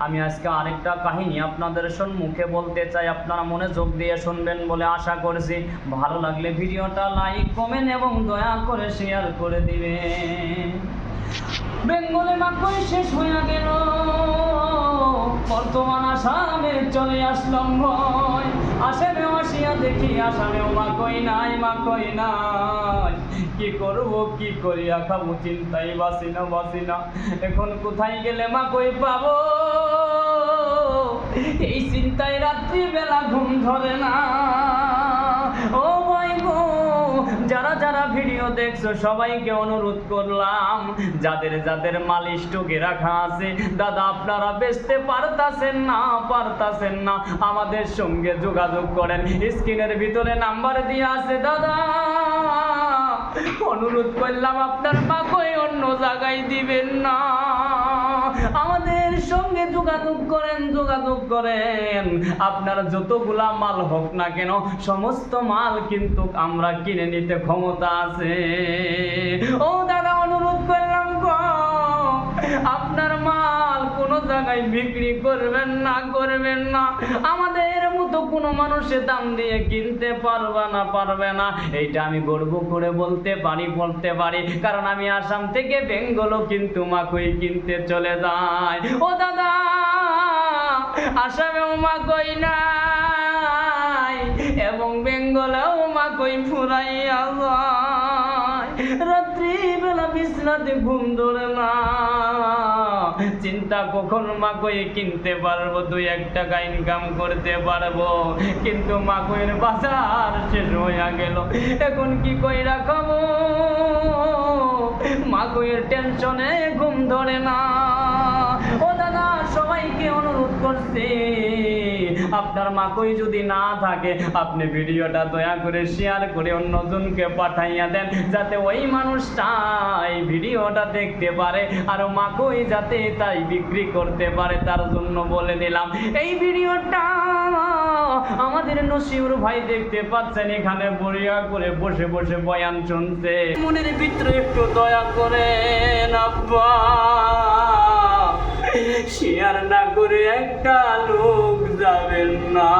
আমি আজকে আরেকটা কাহিনী আপনাদের সম্মুখে বলতে চাই, আপনারা মনোযোগ দিয়ে শুনবেন বলে আশা করছি। ভালো লাগলে ভিডিওটা লাইক কমেন্ট এবং দয়া করে শেয়ার করে দিবেন। বেঙ্গলে মাকই শেষ হয়ে গেল, বর্তমান আসামে চলে আসলাম ভয়। আসামেও আসিয়া দেখি আসামেও মাকই নাই, মাকই নাই। কি করব কি করিয়া খাবো চিন্তাই বাসি না। এখন কোথায় গেলে মাকই পাবো, এই চিন্তায় রাত্রি বেলা ঘুম ধরে না। ও ভাই গো, যারা ভিডিও দেখছো সবাইকে অনুরোধ করলাম, যাদের মাল স্টকে রাখা আছে, দাদা আপনারা বেচতে পারতাছেন না, আমাদের সঙ্গে যোগাযোগ করেন। স্ক্রিনের ভিতরে নাম্বার দেওয়া আছে, দাদা অনুরোধ করলাম আপনার মাকই অন্য জায়গায় দিবেন না, আমাদের সঙ্গে যোগাযোগ করেন। আপনার যতগুলা মাল হোক না কেন, সমস্ত মাল কিন্তু আমরা কিনে নিতে ক্ষমতা আছে। ও দাদা অনুরোধ করলাম গো, আপনার মাল কোনো জায়গায় বিক্রি করবেন না। আমাদের মতো কোনো মানুষের দাম দিয়ে কিনতে পারবে না। এইটা আমি গর্ব করে বলতে পারি, কারণ আমি আসাম থেকে বেঙ্গলও কিন্তু মাকই কিনতে চলে যাই। ও দাদা আসামেও মাকই নাই এবং বেঙ্গলেও মাকই ফুরাইয়া যায়। রাত্রি বেলা বিছনাতে ঘুম ধরে না, চিন্তা কখন মাকই কিনতে পারবো, 2-1 টাকা ইনকাম করতে পারবো, কিন্তু মাকইয়ের বাজার শেষ হয়ে গেল। এখন কি কইরা খাবো, মাকইয়ের টেনশনে ঘুম ধরে না। ও দাদা সবাইকে অনুরোধ করছি, আপনার মাকই যদি না থাকে আপনি ভিডিওটা দয়া করে শেয়ার করে অন্যজনকে পাঠাইয়া দেন, যাতে ওই মানুষটা এই ভিডিওটা দেখতে পারে আর মাকই যাতে তাই বিক্রি করতে পারে, তার জন্য বলে দিলাম। এই ভিডিওটা আমাদের নসিউর ভাই দেখতে পাচ্ছেন, এখানে বড়িয়া করে বসে বয়ান শুনছে। মনের ভিতরে একটু দয়া করেন আব্বা, শেয়ার না করে একটা লোক যাবেন না।